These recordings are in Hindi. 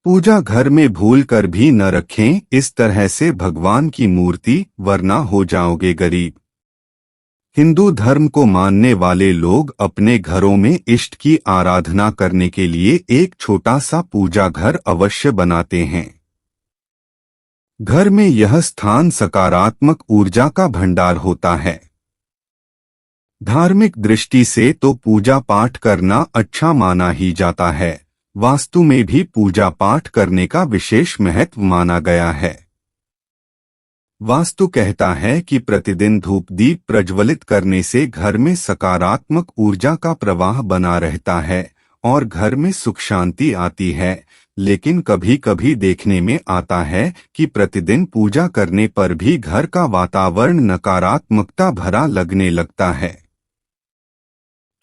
पूजा घर में भूल कर भी न रखें इस तरह से भगवान की मूर्ति, वरना हो जाओगे गरीब। हिंदू धर्म को मानने वाले लोग अपने घरों में इष्ट की आराधना करने के लिए एक छोटा सा पूजा घर अवश्य बनाते हैं। घर में यह स्थान सकारात्मक ऊर्जा का भंडार होता है। धार्मिक दृष्टि से तो पूजा पाठ करना अच्छा माना ही जाता है। वास्तु में भी पूजा पाठ करने का विशेष महत्व माना गया है। वास्तु कहता है कि प्रतिदिन धूप दीप प्रज्वलित करने से घर में सकारात्मक ऊर्जा का प्रवाह बना रहता है और घर में सुख शांति आती है। लेकिन कभी कभी देखने में आता है कि प्रतिदिन पूजा करने पर भी घर का वातावरण नकारात्मकता भरा लगने लगता है।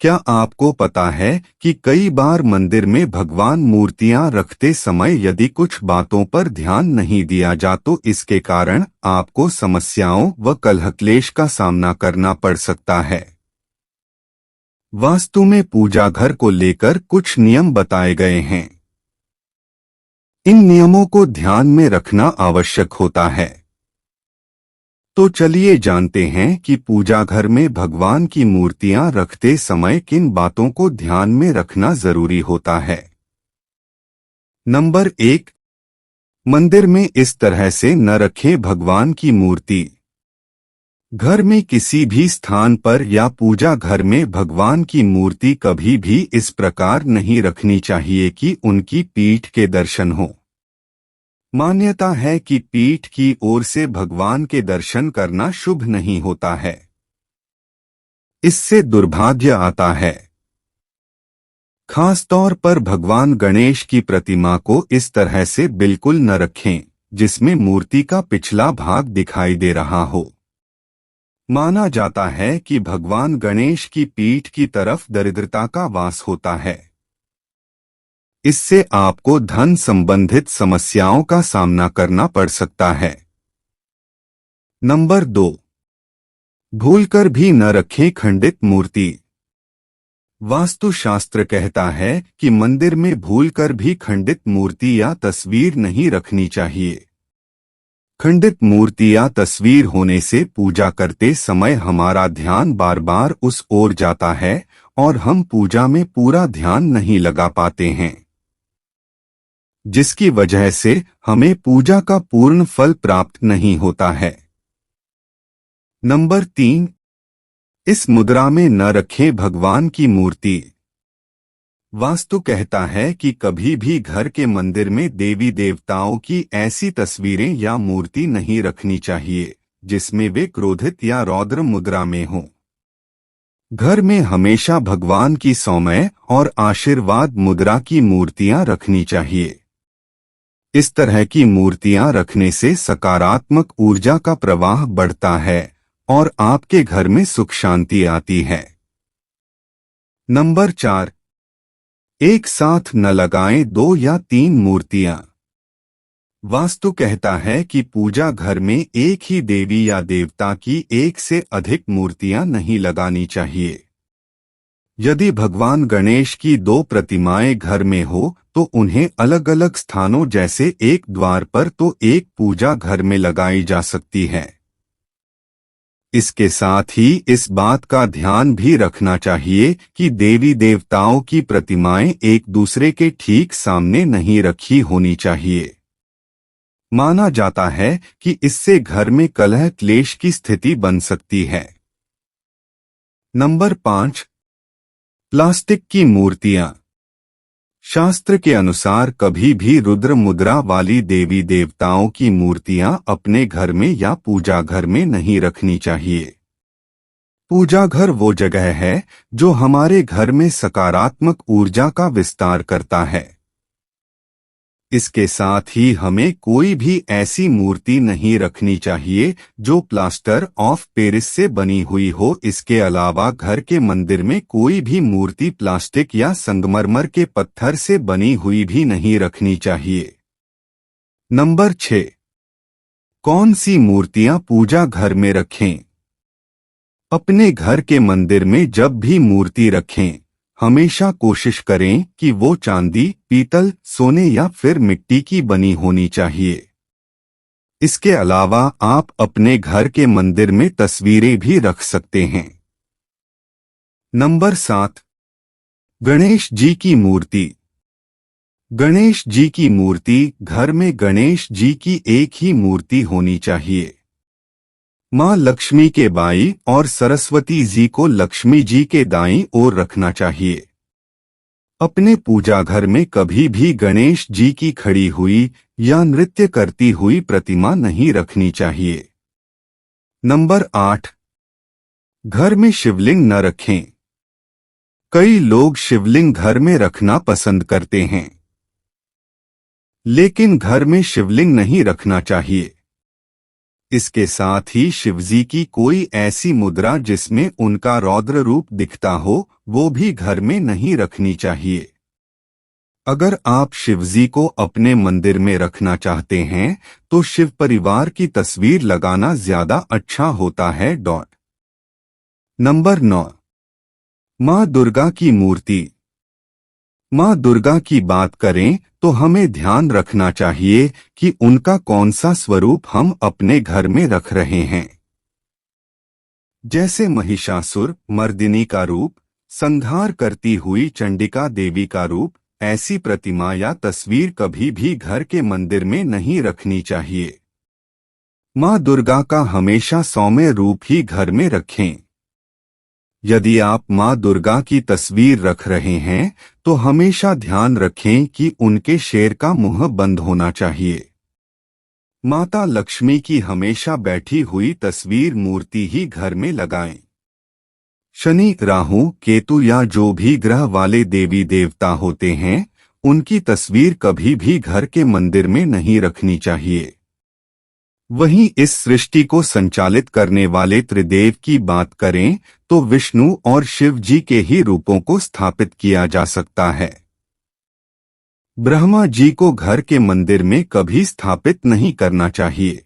क्या आपको पता है कि कई बार मंदिर में भगवान मूर्तियां रखते समय यदि कुछ बातों पर ध्यान नहीं दिया जा तो इसके कारण आपको समस्याओं व कलह-क्लेश का सामना करना पड़ सकता है। वास्तु में पूजा घर को लेकर कुछ नियम बताए गए हैं। इन नियमों को ध्यान में रखना आवश्यक होता है। तो चलिए जानते हैं कि पूजा घर में भगवान की मूर्तियां रखते समय किन बातों को ध्यान में रखना जरूरी होता है। नंबर 1, मंदिर में इस तरह से न रखें भगवान की मूर्ति। घर में किसी भी स्थान पर या पूजा घर में भगवान की मूर्ति कभी भी इस प्रकार नहीं रखनी चाहिए कि उनकी पीठ के दर्शन हो। मान्यता है कि पीठ की ओर से भगवान के दर्शन करना शुभ नहीं होता है। इससे दुर्भाग्य आता है। खास तौर पर भगवान गणेश की प्रतिमा को इस तरह से बिल्कुल न रखें जिसमें मूर्ति का पिछला भाग दिखाई दे रहा हो। माना जाता है कि भगवान गणेश की पीठ की तरफ दरिद्रता का वास होता है। इससे आपको धन संबंधित समस्याओं का सामना करना पड़ सकता है। नंबर 2, भूलकर भी न रखें खंडित मूर्ति। वास्तुशास्त्र कहता है कि मंदिर में भूलकर भी खंडित मूर्ति या तस्वीर नहीं रखनी चाहिए। खंडित मूर्ति या तस्वीर होने से पूजा करते समय हमारा ध्यान बार बार उस ओर जाता है और हम पूजा में पूरा ध्यान नहीं लगा पाते हैं, जिसकी वजह से हमें पूजा का पूर्ण फल प्राप्त नहीं होता है। नंबर 3, इस मुद्रा में न रखें भगवान की मूर्ति। वास्तु कहता है कि कभी भी घर के मंदिर में देवी देवताओं की ऐसी तस्वीरें या मूर्ति नहीं रखनी चाहिए जिसमें वे क्रोधित या रौद्र मुद्रा में हों। घर में हमेशा भगवान की सौम्य और आशीर्वाद मुद्रा की मूर्तियां रखनी चाहिए। इस तरह की मूर्तियां रखने से सकारात्मक ऊर्जा का प्रवाह बढ़ता है और आपके घर में सुख शांति आती है। नंबर 4, एक साथ न लगाएं 2 या 3 मूर्तियां। वास्तु कहता है कि पूजा घर में एक ही देवी या देवता की एक से अधिक मूर्तियां नहीं लगानी चाहिए। यदि भगवान गणेश की 2 प्रतिमाएं घर में हो तो उन्हें अलग अलग स्थानों जैसे एक द्वार पर तो एक पूजा घर में लगाई जा सकती है। इसके साथ ही इस बात का ध्यान भी रखना चाहिए कि देवी देवताओं की प्रतिमाएं एक दूसरे के ठीक सामने नहीं रखी होनी चाहिए। माना जाता है कि इससे घर में कलह क्लेश की स्थिति बन सकती है। नंबर 5, प्लास्टिक की मूर्तियां। शास्त्र के अनुसार कभी भी रुद्र मुद्रा वाली देवी देवताओं की मूर्तियां अपने घर में या पूजा घर में नहीं रखनी चाहिए। पूजा घर वो जगह है जो हमारे घर में सकारात्मक ऊर्जा का विस्तार करता है। इसके साथ ही हमें कोई भी ऐसी मूर्ति नहीं रखनी चाहिए जो प्लास्टर ऑफ पेरिस से बनी हुई हो। इसके अलावा घर के मंदिर में कोई भी मूर्ति प्लास्टिक या संगमरमर के पत्थर से बनी हुई भी नहीं रखनी चाहिए। नंबर 6, कौन सी मूर्तियां पूजा घर में रखें। अपने घर के मंदिर में जब भी मूर्ति रखें, हमेशा कोशिश करें कि वो चांदी, पीतल, सोने या फिर मिट्टी की बनी होनी चाहिए। इसके अलावा आप अपने घर के मंदिर में तस्वीरें भी रख सकते हैं। नंबर 7, गणेश जी की मूर्ति। गणेश जी की मूर्ति, घर में गणेश जी की एक ही मूर्ति होनी चाहिए। मां लक्ष्मी के बाईं और सरस्वती जी को लक्ष्मी जी के दाईं ओर रखना चाहिए। अपने पूजा घर में कभी भी गणेश जी की खड़ी हुई या नृत्य करती हुई प्रतिमा नहीं रखनी चाहिए। नंबर 8, घर में शिवलिंग न रखें। कई लोग शिवलिंग घर में रखना पसंद करते हैं, लेकिन घर में शिवलिंग नहीं रखना चाहिए। इसके साथ ही शिवजी की कोई ऐसी मुद्रा जिसमें उनका रौद्र रूप दिखता हो, वो भी घर में नहीं रखनी चाहिए। अगर आप शिवजी को अपने मंदिर में रखना चाहते हैं तो शिव परिवार की तस्वीर लगाना ज्यादा अच्छा होता है। नंबर 9, मां दुर्गा की मूर्ति। मां दुर्गा की बात करें तो हमें ध्यान रखना चाहिए कि उनका कौन सा स्वरूप हम अपने घर में रख रहे हैं। जैसे महिषासुर मर्दिनी का रूप, संहार करती हुई चंडिका देवी का रूप, ऐसी प्रतिमा या तस्वीर कभी भी घर के मंदिर में नहीं रखनी चाहिए। मां दुर्गा का हमेशा सौम्य रूप ही घर में रखें। यदि आप मां दुर्गा की तस्वीर रख रहे हैं तो हमेशा ध्यान रखें कि उनके शेर का मुंह बंद होना चाहिए। माता लक्ष्मी की हमेशा बैठी हुई तस्वीर मूर्ति ही घर में लगाएं। शनि, राहु, केतु या जो भी ग्रह वाले देवी देवता होते हैं, उनकी तस्वीर कभी भी घर के मंदिर में नहीं रखनी चाहिए। वहीं इस सृष्टि को संचालित करने वाले त्रिदेव की बात करें तो विष्णु और शिव जी के ही रूपों को स्थापित किया जा सकता है। ब्रह्मा जी को घर के मंदिर में कभी स्थापित नहीं करना चाहिए।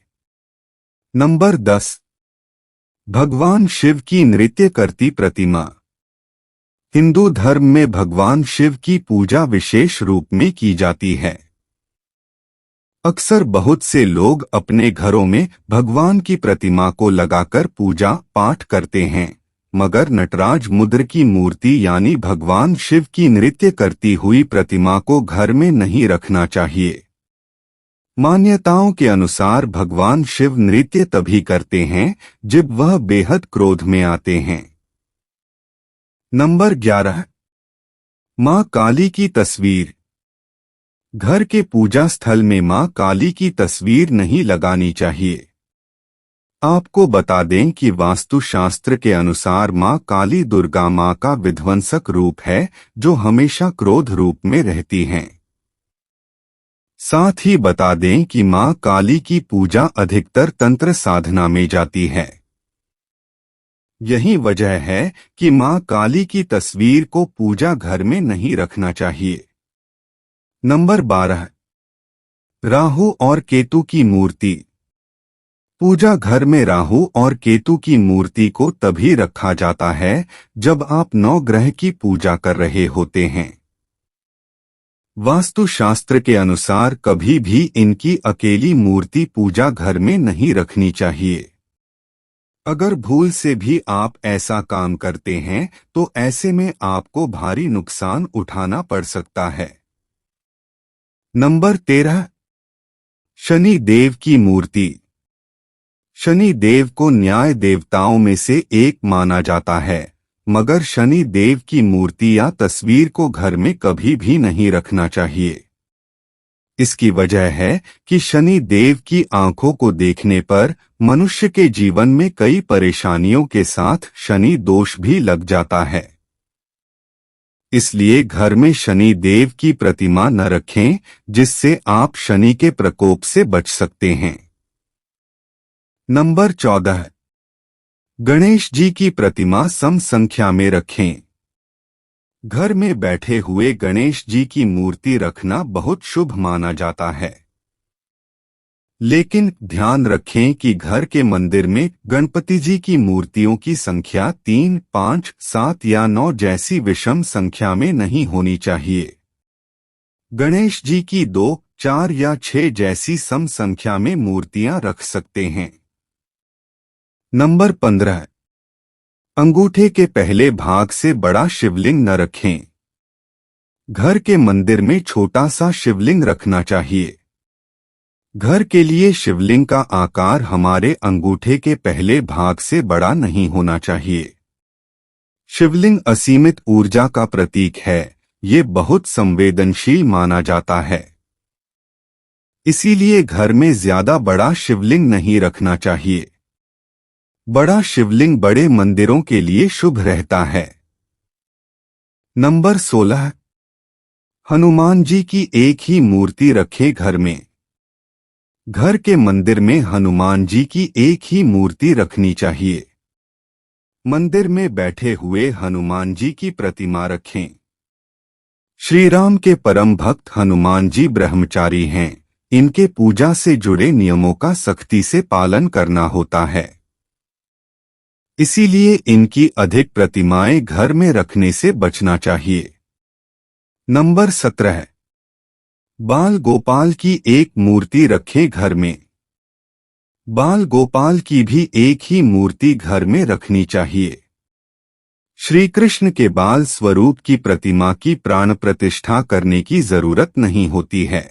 नंबर 10, भगवान शिव की नृत्य करती प्रतिमा। हिंदू धर्म में भगवान शिव की पूजा विशेष रूप में की जाती है। अक्सर बहुत से लोग अपने घरों में भगवान की प्रतिमा को लगाकर पूजा पाठ करते हैं, मगर नटराज मुद्र की मूर्ति यानी भगवान शिव की नृत्य करती हुई प्रतिमा को घर में नहीं रखना चाहिए। मान्यताओं के अनुसार भगवान शिव नृत्य तभी करते हैं जब वह बेहद क्रोध में आते हैं। नंबर 11, मां काली की तस्वीर। घर के पूजा स्थल में मां काली की तस्वीर नहीं लगानी चाहिए। आपको बता दें कि वास्तुशास्त्र के अनुसार मां काली दुर्गा मां का विध्वंसक रूप है, जो हमेशा क्रोध रूप में रहती हैं। साथ ही बता दें कि मां काली की पूजा अधिकतर तंत्र साधना में जाती है। यही वजह है कि मां काली की तस्वीर को पूजा घर में नहीं रखना चाहिए। नंबर 12, राहु और केतु की मूर्ति। पूजा घर में राहु और केतु की मूर्ति को तभी रखा जाता है जब आप 9 ग्रह की पूजा कर रहे होते हैं। वास्तुशास्त्र के अनुसार कभी भी इनकी अकेली मूर्ति पूजा घर में नहीं रखनी चाहिए। अगर भूल से भी आप ऐसा काम करते हैं तो ऐसे में आपको भारी नुकसान उठाना पड़ सकता है। नंबर 13, शनि देव की मूर्ति। शनि देव को न्याय देवताओं में से एक माना जाता है, मगर शनि देव की मूर्ति या तस्वीर को घर में कभी भी नहीं रखना चाहिए। इसकी वजह है कि शनि देव की आंखों को देखने पर मनुष्य के जीवन में कई परेशानियों के साथ शनि दोष भी लग जाता है। इसलिए घर में शनि देव की प्रतिमा न रखें, जिससे आप शनि के प्रकोप से बच सकते हैं। नंबर 14, गणेश जी की प्रतिमा सम संख्या में रखें। घर में बैठे हुए गणेश जी की मूर्ति रखना बहुत शुभ माना जाता है, लेकिन ध्यान रखें कि घर के मंदिर में गणपति जी की मूर्तियों की संख्या 3, 5, 7 या 9 जैसी विषम संख्या में नहीं होनी चाहिए। गणेश जी की 2, 4 या 6 जैसी सम संख्या में मूर्तियां रख सकते हैं। नंबर 15। अंगूठे के पहले भाग से बड़ा शिवलिंग न रखें। घर के मंदिर में छोटा सा शिवलिंग रखना चाहिए। घर के लिए शिवलिंग का आकार हमारे अंगूठे के पहले भाग से बड़ा नहीं होना चाहिए। शिवलिंग असीमित ऊर्जा का प्रतीक है, ये बहुत संवेदनशील माना जाता है। इसीलिए घर में ज्यादा बड़ा शिवलिंग नहीं रखना चाहिए। बड़ा शिवलिंग बड़े मंदिरों के लिए शुभ रहता है। नंबर 16। हनुमान जी की एक ही मूर्ति रखें घर में। घर के मंदिर में हनुमान जी की एक ही मूर्ति रखनी चाहिए। मंदिर में बैठे हुए हनुमान जी की प्रतिमा रखें। श्री राम के परम भक्त हनुमान जी ब्रह्मचारी हैं, इनके पूजा से जुड़े नियमों का सख्ती से पालन करना होता है। इसीलिए इनकी अधिक प्रतिमाएं घर में रखने से बचना चाहिए। नंबर 17। बाल गोपाल की एक मूर्ति रखें घर में। बाल गोपाल की भी एक ही मूर्ति घर में रखनी चाहिए। श्री कृष्ण के बाल स्वरूप की प्रतिमा की प्राण प्रतिष्ठा करने की जरूरत नहीं होती है।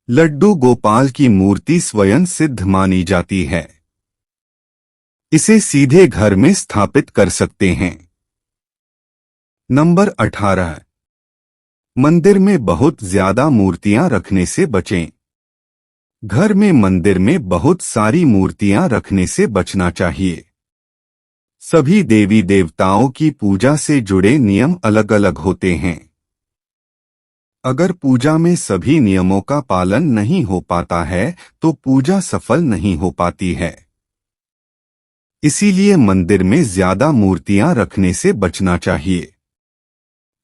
लड्डू गोपाल की मूर्ति स्वयं सिद्ध मानी जाती है। इसे सीधे घर में स्थापित कर सकते हैं। नंबर 18। मंदिर में बहुत ज्यादा मूर्तियां रखने से बचें। घर में मंदिर में बहुत सारी मूर्तियां रखने से बचना चाहिए। सभी देवी देवताओं की पूजा से जुड़े नियम अलग अलग होते हैं। अगर पूजा में सभी नियमों का पालन नहीं हो पाता है तो पूजा सफल नहीं हो पाती है। इसीलिए मंदिर में ज्यादा मूर्तियां रखने से बचना चाहिए।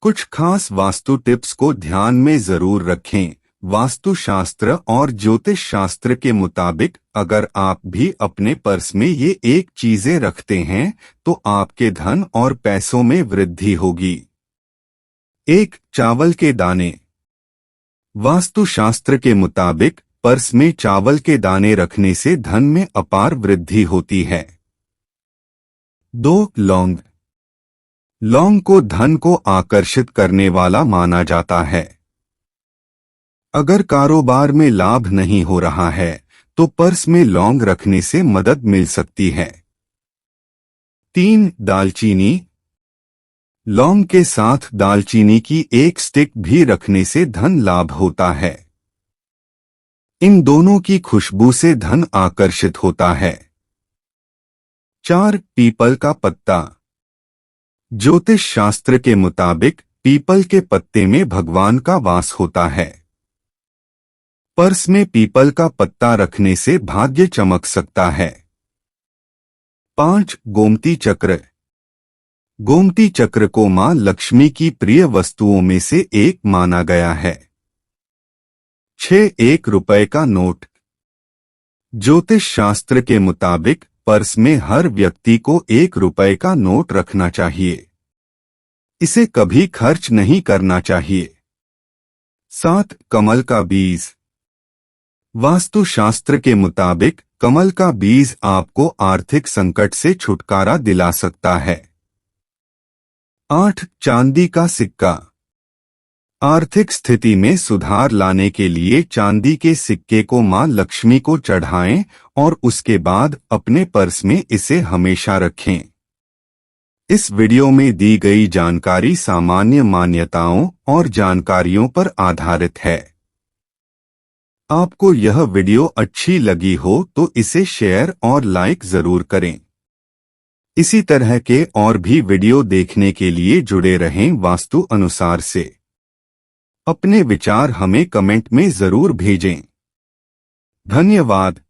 कुछ खास वास्तु टिप्स को ध्यान में जरूर रखें। वास्तु शास्त्र और ज्योतिष शास्त्र के मुताबिक अगर आप भी अपने पर्स में ये एक चीजें रखते हैं तो आपके धन और पैसों में वृद्धि होगी। 1. चावल के दाने। वास्तु शास्त्र के मुताबिक पर्स में चावल के दाने रखने से धन में अपार वृद्धि होती है। 2. लौंग। लौंग को धन को आकर्षित करने वाला माना जाता है। अगर कारोबार में लाभ नहीं हो रहा है तो पर्स में लौंग रखने से मदद मिल सकती है। 3. दालचीनी। लौंग के साथ दालचीनी की एक स्टिक भी रखने से धन लाभ होता है। इन दोनों की खुशबू से धन आकर्षित होता है। 4. पीपल का पत्ता। ज्योतिष शास्त्र के मुताबिक पीपल के पत्ते में भगवान का वास होता है। पर्स में पीपल का पत्ता रखने से भाग्य चमक सकता है। 5. गोमती चक्र। गोमती चक्र को मां लक्ष्मी की प्रिय वस्तुओं में से एक माना गया है। 6. 1 रुपए का नोट। ज्योतिष शास्त्र के मुताबिक पर्स में हर व्यक्ति को 1 रुपए का नोट रखना चाहिए। इसे कभी खर्च नहीं करना चाहिए। 7. कमल का बीज। वास्तु शास्त्र के मुताबिक कमल का बीज आपको आर्थिक संकट से छुटकारा दिला सकता है। 8. चांदी का सिक्का। आर्थिक स्थिति में सुधार लाने के लिए चांदी के सिक्के को मां लक्ष्मी को चढ़ाएं और उसके बाद अपने पर्स में इसे हमेशा रखें। इस वीडियो में दी गई जानकारी सामान्य मान्यताओं और जानकारियों पर आधारित है। आपको यह वीडियो अच्छी लगी हो तो इसे शेयर और लाइक जरूर करें। इसी तरह के और भी वीडियो देखने के लिए जुड़े रहें वास्तु अनुसार से। अपने विचार हमें कमेंट में जरूर भेजें। धन्यवाद।